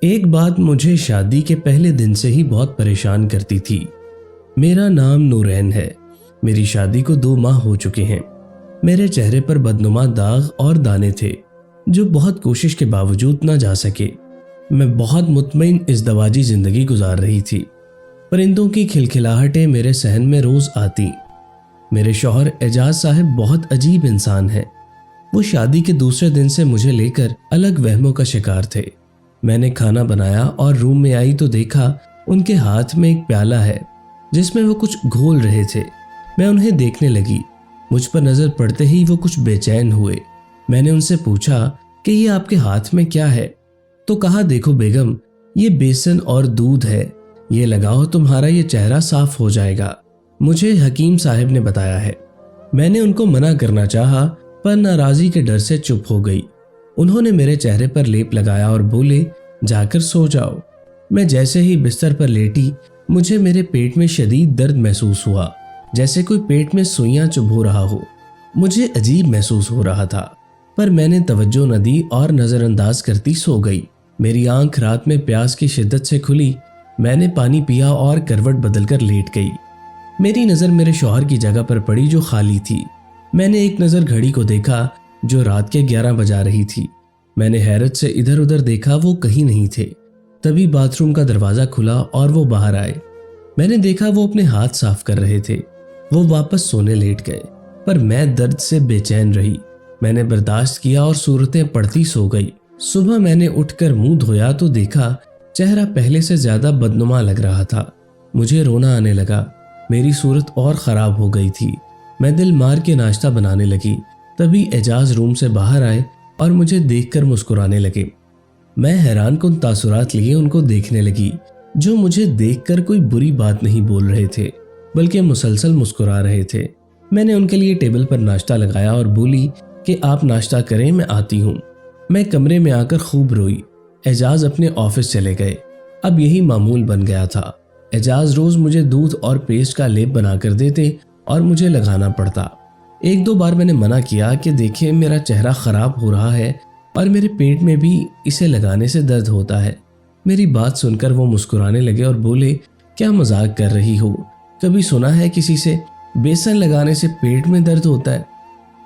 ایک بات مجھے شادی کے پہلے دن سے ہی بہت پریشان کرتی تھی۔ میرا نام نورین ہے۔ میری شادی کو 2 ماہ ہو چکے ہیں۔ میرے چہرے پر بدنما داغ اور دانے تھے جو بہت کوشش کے باوجود نہ جا سکے۔ میں بہت مطمئن ازدواجی زندگی گزار رہی تھی۔ پرندوں کی کھلکھلاہٹیں میرے صحن میں روز آتی۔ میرے شوہر اعجاز صاحب بہت عجیب انسان ہیں۔ وہ شادی کے دوسرے دن سے مجھے لے کر الگ وہموں کا شکار تھے۔ میں نے کھانا بنایا اور روم میں آئی تو دیکھا ان کے ہاتھ میں ایک پیالہ ہے جس میں وہ کچھ گھول رہے تھے۔ میں انہیں دیکھنے لگی۔ مجھ پر نظر پڑتے ہی وہ کچھ بے چین ہوئے۔ میں نے ان سے پوچھا کہ یہ آپ کے ہاتھ میں کیا ہے؟ تو کہا، دیکھو بیگم، یہ بیسن اور دودھ ہے، یہ لگاؤ تمہارا یہ چہرہ صاف ہو جائے گا، مجھے حکیم صاحب نے بتایا ہے۔ میں نے ان کو منع کرنا چاہا پر ناراضی کے ڈر سے چپ ہو گئی۔ انہوں نے میرے چہرے پر لیپ لگایا اور بولے، جا کر سو جاؤ۔ میں جیسے ہی بستر پر لیٹی، مجھے میرے پیٹ میں شدید درد محسوس ہوا، جیسے کوئی پیٹ میں سوئیاں چبھو رہا ہو۔ مجھے عجیب محسوس ہو رہا تھا پر میں نے توجہ نہ دی اور نظر انداز کرتی سو گئی۔ میری آنکھ رات میں پیاس کی شدت سے کھلی۔ میں نے پانی پیا اور کروٹ بدل کر لیٹ گئی۔ میری نظر میرے شوہر کی جگہ پر پڑی جو خالی تھی۔ میں نے ایک نظر گھڑی کو دیکھا جو رات کے 11 بجا رہی تھی۔ میں نے حیرت سے ادھر ادھر دیکھا، وہ کہیں نہیں تھے۔ تبھی باتھ روم کا دروازہ کھلا اور وہ باہر آئے۔ میں نے دیکھا وہ اپنے ہاتھ صاف کر رہے تھے۔ وہ واپس سونے لیٹ گئے پر میں درد سے بے چین رہی۔ میں نے برداشت کیا اور صورتیں پڑتی سو گئی۔ صبح میں نے اٹھ کر منہ دھویا تو دیکھا چہرہ پہلے سے زیادہ بدنما لگ رہا تھا۔ مجھے رونا آنے لگا۔ میری صورت اور خراب ہو گئی تھی۔ میں دل مار کے ناشتہ بنانے لگی۔ تبھی اعجاز روم سے باہر آئے اور مجھے دیکھ کر مسکرانے لگے۔ میں حیران کن تاثرات لیے ان کو دیکھنے لگی جو مجھے دیکھ کر کوئی بری بات نہیں بول رہے تھے بلکہ مسلسل مسکرا رہے تھے۔ میں نے ان کے لیے ٹیبل پر ناشتہ لگایا اور بولی کہ آپ ناشتہ کریں، میں آتی ہوں۔ میں کمرے میں آ کر خوب روئی۔ اعجاز اپنے آفس چلے گئے۔ اب یہی معمول بن گیا تھا۔ اعجاز روز مجھے دودھ اور پیسٹ کا لیپ بنا کر دیتے اور مجھے لگانا پڑتا۔ 1-2 بار میں نے منع کیا کہ دیکھیں میرا چہرہ خراب ہو رہا ہے اور میرے پیٹ میں بھی اسے لگانے سے درد ہوتا ہے۔ میری بات سن کر وہ مسکرانے لگے اور بولے، کیا مذاق کر رہی ہو؟ کبھی سنا ہے کسی سے بیسن لگانے سے پیٹ میں درد ہوتا ہے؟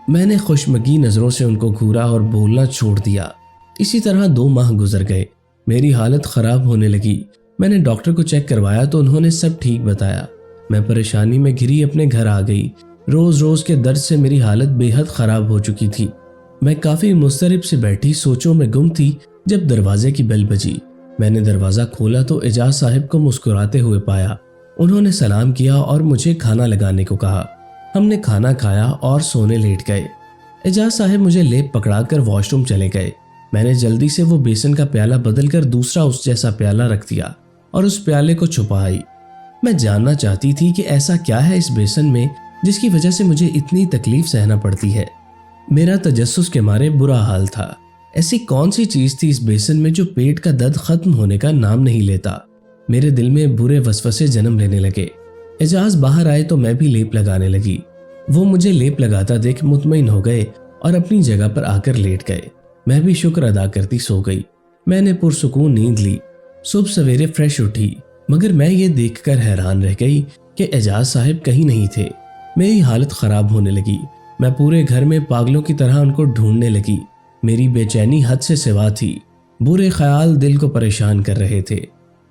میں نے خوشمگی نظروں سے ان کو گھورا اور بولنا چھوڑ دیا۔ اسی طرح 2 ماہ گزر گئے۔ میری حالت خراب ہونے لگی۔ میں نے ڈاکٹر کو چیک کروایا تو انہوں نے سب ٹھیک بتایا۔ میں پریشانی میں گھری اپنے گھر آ گئی۔ روز روز کے درد سے میری حالت بے حد خراب ہو چکی تھی۔ میں کافی مضطرب سے بیٹھی سوچوں میں گم تھی جب دروازے کی بیل بجی۔ میں نے دروازہ کھولا تو اعجاز صاحب کو مسکراتے ہوئے پایا۔ انہوں نے سلام کیا اور مجھے کھانا لگانے کو کہا۔ ہم نے کھانا کھایا اور سونے لیٹ گئے۔ اعجاز صاحب مجھے لیپ پکڑا کر واش روم چلے گئے۔ میں نے جلدی سے وہ بیسن کا پیالہ بدل کر دوسرا اس جیسا پیالہ رکھ دیا اور اس پیالے کو چھپائی۔ میں جاننا چاہتی تھی کہ ایسا کیا ہے اس بیسن میں جس کی وجہ سے مجھے اتنی تکلیف سہنا پڑتی ہے۔ میرا تجسس کے مارے برا حال تھا۔ ایسی کون سی چیز تھی اس بیسن میں جو پیٹ کا درد ختم ہونے کا نام نہیں لیتا؟ میرے دل میں برے وسوسے جنم لینے لگے۔ اعجاز باہر آئے تو میں بھی لیپ لگانے لگی۔ وہ مجھے لیپ لگاتا دیکھ مطمئن ہو گئے اور اپنی جگہ پر آ کر لیٹ گئے۔ میں بھی شکر ادا کرتی سو گئی۔ میں نے پرسکون نیند لی۔ صبح سویرے فریش اٹھی مگر میں یہ دیکھ کر حیران رہ گئی کہ اعجاز صاحب کہیں نہیں تھے۔ میری حالت خراب ہونے لگی۔ میں پورے گھر میں پاگلوں کی طرح ان کو ڈھونڈنے لگی۔ میری بے چینی حد سے سوا تھی۔ برے خیال دل کو پریشان کر رہے تھے۔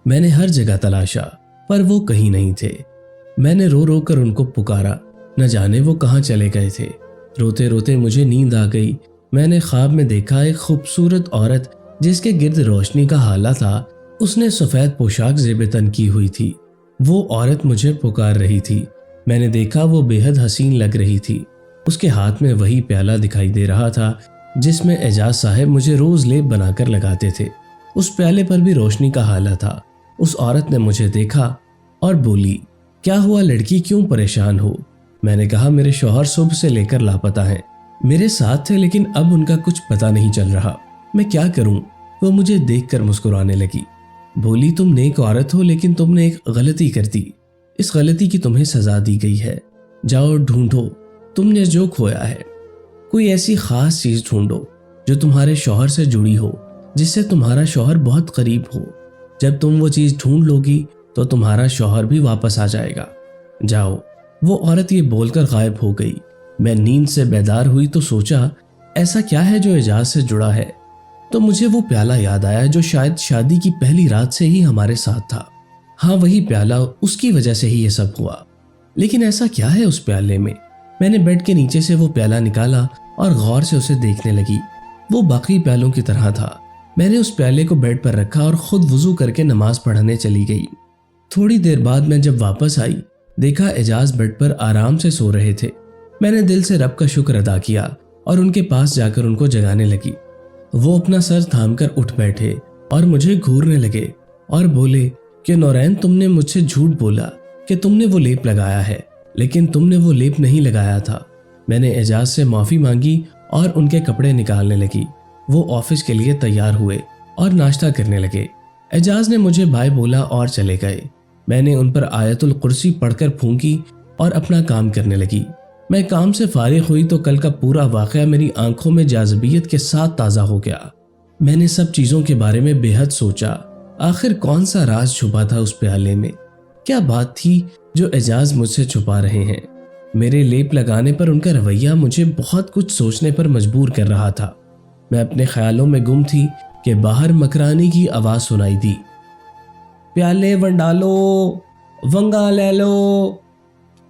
میں نے ہر جگہ تلاشا پر وہ کہیں نہیں تھے۔ میں نے رو رو کر ان کو پکارا، نہ جانے وہ کہاں چلے گئے تھے۔ روتے روتے مجھے نیند آ گئی۔ میں نے خواب میں دیکھا ایک خوبصورت عورت جس کے گرد روشنی کا حالہ تھا۔ اس نے سفید پوشاک زیب تن کی ہوئی تھی۔ وہ عورت مجھے پکار رہی تھی۔ میں نے دیکھا وہ بے حد حسین لگ رہی تھی۔ اس کے ہاتھ میں وہی پیالہ دکھائی دے رہا تھا جس میں اعجاز صاحب مجھے روز لیپ بنا کر لگاتے تھے۔ اس پیالے پر بھی روشنی کا حالہ تھا۔ اس عورت نے مجھے دیکھا اور بولی، کیا ہوا لڑکی، کیوں پریشان ہو؟ میں نے کہا، میرے شوہر صبح سے لے کر لاپتہ ہیں۔ میرے ساتھ تھے لیکن اب ان کا کچھ پتہ نہیں چل رہا، میں کیا کروں؟ وہ مجھے دیکھ کر مسکرانے لگی۔ بولی، تم نیک عورت ہو لیکن تم نے ایک غلطی کر دی۔ اس غلطی کی تمہیں سزا دی گئی ہے۔ جاؤ ڈھونڈو تم نے جو کھویا ہے۔ کوئی ایسی خاص چیز ڈھونڈو جو تمہارے شوہر سے جڑی ہو، جس سے تمہارا شوہر بہت قریب ہو۔ جب تم وہ چیز ڈھونڈ لوگی تو تمہارا شوہر بھی واپس آ جائے گا۔ جاؤ۔ وہ عورت یہ بول کر غائب ہو گئی۔ میں نیند سے بیدار ہوئی تو سوچا ایسا کیا ہے جو اعجاز سے جڑا ہے؟ تو مجھے وہ پیالہ یاد آیا جو شاید شادی کی پہلی رات سے ہی ہمارے ساتھ تھا۔ ہاں وہی پیالہ، اس کی وجہ سے ہی یہ سب ہوا۔ لیکن ایسا کیا ہے اس پیالے میں؟ میں نے بیڈ کے نیچے سے وہ پیالہ نکالا اور غور سے اسے دیکھنے لگی۔ وہ باقی پیالوں کی طرح تھا۔ میں نے اس پیالے کو بیڈ پر رکھا اور خود وضو کر کے نماز پڑھنے چلی گئی۔ تھوڑی دیر بعد میں جب واپس آئی دیکھا اعجاز بیڈ پر آرام سے سو رہے تھے۔ میں نے دل سے رب کا شکر ادا کیا اور ان کے پاس جا کر ان کو جگانے لگی۔ وہ اپنا سر تھام کر اٹھ بیٹھے اور مجھے گھورنے لگے اور بولے کہ نورین، تم نے مجھ سے جھوٹ بولا کہ تم نے وہ لیپ لگایا ہے، لیکن تم نے وہ لیپ نہیں لگایا تھا۔ میں نے اعجاز سے معافی مانگی اور ان کے کپڑے نکالنے لگی۔ وہ آفس کے لیے تیار ہوئے اور ناشتہ کرنے لگے۔ اعجاز نے مجھے بائے بولا اور چلے گئے۔ میں نے ان پر آیت الکرسی پڑھ کر پھونکی اور اپنا کام کرنے لگی۔ میں کام سے فارغ ہوئی تو کل کا پورا واقعہ میری آنکھوں میں جاذبیت کے ساتھ تازہ ہو گیا۔ میں نے سب چیزوں کے بارے میں بے حد سوچا۔ آخر کون سا راز چھپا تھا اس پیالے میں؟ کیا بات تھی جو اعجاز مجھ سے چھپا رہے ہیں؟ میرے لیپ لگانے پر ان کا رویہ مجھے بہت کچھ سوچنے پر مجبور کر رہا تھا۔ میں اپنے خیالوں میں گم تھی کہ باہر مکرانی کی آواز سنائی دی، پیالے ونڈالو، ونگا لے لو۔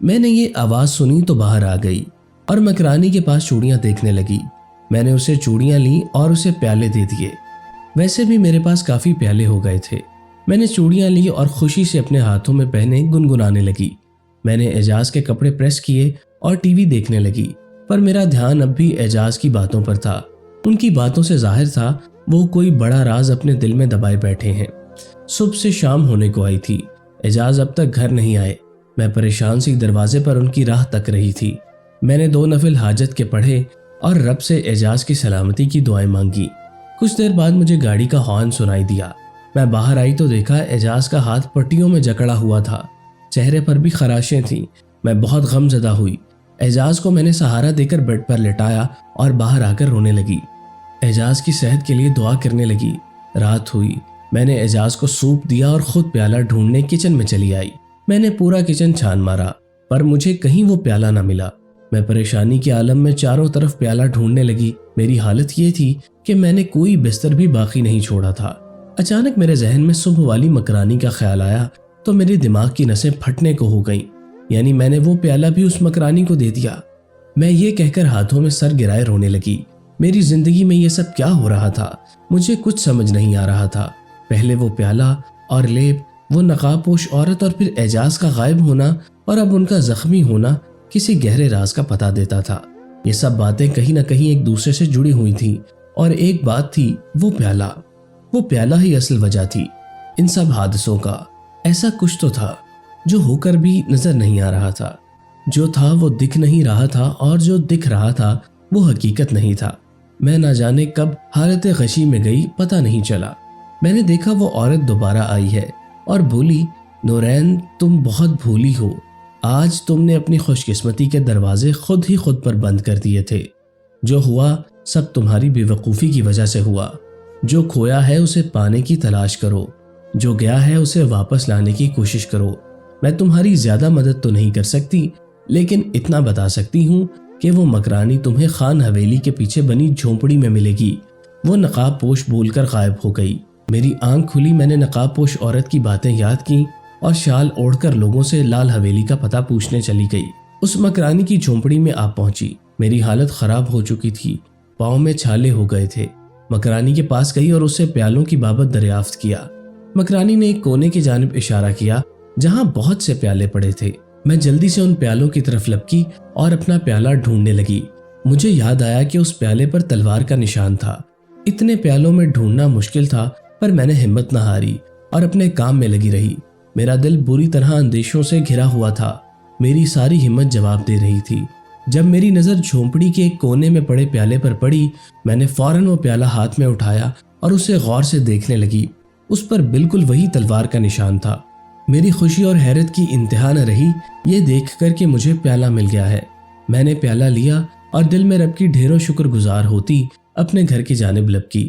میں نے یہ آواز سنی تو باہر آ گئی اور مکرانی کے پاس چوڑیاں دیکھنے لگی۔ میں نے اسے چوڑیاں لیں اور اسے پیالے دے دیے۔ ویسے بھی میرے پاس کافی پیالے ہو گئے تھے۔ میں نے چوڑیاں لی اور خوشی سے اپنے ہاتھوں میں پہنے گنگنانے لگی۔ میں نے اعجاز کے کپڑے پریس کیے اور ٹی وی دیکھنے لگی، پر میرا دھیان اب بھی اعجاز کی باتوں پر تھا۔ ان کی باتوں سے ظاہر تھا وہ کوئی بڑا راز اپنے دل میں دبائے بیٹھے ہیں۔ صبح سے شام ہونے کو آئی تھی، اعجاز اب تک گھر نہیں آئے۔ میں پریشان سی دروازے پر ان کی راہ تک رہی تھی۔ میں نے 2 نفل حاجت کے پڑھے اور رب سے اعجاز کی سلامتی کی دعائیں مانگی۔ کچھ دیر بعد مجھے گاڑی کا ہارن سنائی دیا۔ میں باہر آئی تو دیکھا اعجاز کا ہاتھ پٹیوں میں جکڑا ہوا تھا، چہرے پر بھی خراشیں تھیں۔ میں بہت غم زدہ ہوئی۔ اعجاز کو میں نے سہارا دے کر بیڈ پر لٹایا اور باہر آ کر رونے لگی۔ اعجاز کی صحت کے لیے دعا کرنے لگی۔ رات ہوئی۔ میں نے اعجاز کو سوپ دیا اور خود پیالہ ڈھونڈنے کچن میں چلی آئی۔ میں نے پورا کچن چھان مارا پر مجھے کہیں وہ پیالہ نہ ملا۔ میں پریشانی کے عالم میں چاروں طرف پیالہ ڈھونڈنے لگی۔ میری حالت یہ تھی کہ میں نے کوئی بستر بھی باقی نہیں چھوڑا تھا۔ اچانک میرے ذہن میں صبح والی مکرانی کا خیال آیا تو میرے دماغ کی نسیں پھٹنے کو ہو گئیں، یعنی میں نے وہ پیالہ بھی اس مکرانی کو دے دیا۔ میں یہ کہہ کر ہاتھوں میں سر گرائے رونے لگی۔ میری زندگی میں یہ سب کیا ہو رہا تھا؟ مجھے کچھ سمجھ نہیں آ رہا تھا۔ پہلے وہ پیالہ اور لیپ، وہ نقاب پوش عورت اور پھر اعجاز کا غائب ہونا اور اب ان کا زخمی ہونا کسی گہرے راز کا پتہ دیتا تھا۔ یہ سب باتیں کہیں نہ کہیں ایک دوسرے سے جڑی ہوئی تھیں، اور ایک بات تھی، وہ پیالہ ہی اصل وجہ تھی ان سب حادثوں کا۔ ایسا کچھ تو تھا جو ہو کر بھی نظر نہیں آ رہا تھا، جو تھا وہ دکھ نہیں رہا تھا، اور جو دکھ رہا تھا وہ حقیقت نہیں تھا۔ میں نہ جانے کب حالت غشی میں گئی، پتہ نہیں چلا۔ میں نے دیکھا وہ عورت دوبارہ آئی ہے اور بولی، نورین تم بہت بھولی ہو، آج تم نے اپنی خوش قسمتی کے دروازے خود پر بند کر دیے تھے۔ جو ہوا سب تمہاری بے وقوفی کی وجہ سے ہوا۔ جو کھویا ہے اسے پانے کی تلاش کرو، جو گیا ہے اسے واپس لانے کی کوشش کرو۔ میں تمہاری زیادہ مدد تو نہیں کر سکتی، لیکن اتنا بتا سکتی ہوں کہ وہ مکرانی تمہیں خان حویلی کے پیچھے بنی جھونپڑی میں ملے گی۔ وہ نقاب پوش بول کر غائب ہو گئی۔ میری آنکھ کھلی، میں نے نقاب پوش عورت کی باتیں یاد کی اور شال اوڑھ کر لوگوں سے لال حویلی کا پتہ پوچھنے چلی گئی۔ اس مکرانی کی جھونپڑی میں آپ پہنچی۔ میری حالت خراب ہو چکی تھی، پاؤں میں چھالے ہو گئے تھے۔ مکرانی کے پاس گئی اور اسے پیالوں کی بابت دریافت کیا۔ مکرانی نے ایک کونے کی جانب اشارہ کیا جہاں بہت سے پیالے پڑے تھے۔ میں جلدی سے ان پیالوں کی طرف لپکی اور اپنا پیالہ ڈھونڈنے لگی۔ مجھے یاد آیا کہ اس پیالے پر تلوار کا نشان تھا۔ اتنے پیالوں میں ڈھونڈنا مشکل تھا، پر میں نے ہمت نہ ہاری اور اپنے کام میں لگی رہی۔ میرا دل بری طرح اندیشوں سے گھرا ہوا تھا۔ میری ساری ہمت جواب دے رہی تھی۔ جب میری نظر جھونپڑی کے ایک کونے میں پڑے پیالے پر پڑی، میں نے فوراً وہ پیالہ ہاتھ میں اٹھایا اور اسے غور سے دیکھنے لگی۔ اس پر بالکل وہی تلوار کا نشان تھا۔ میری خوشی اور حیرت کی انتہا نہ رہی یہ دیکھ کر کہ مجھے پیالہ مل گیا ہے۔ میں نے پیالہ لیا اور دل میں رب کی ڈھیروں شکر گزار ہوتی اپنے گھر کی جانب لپکی۔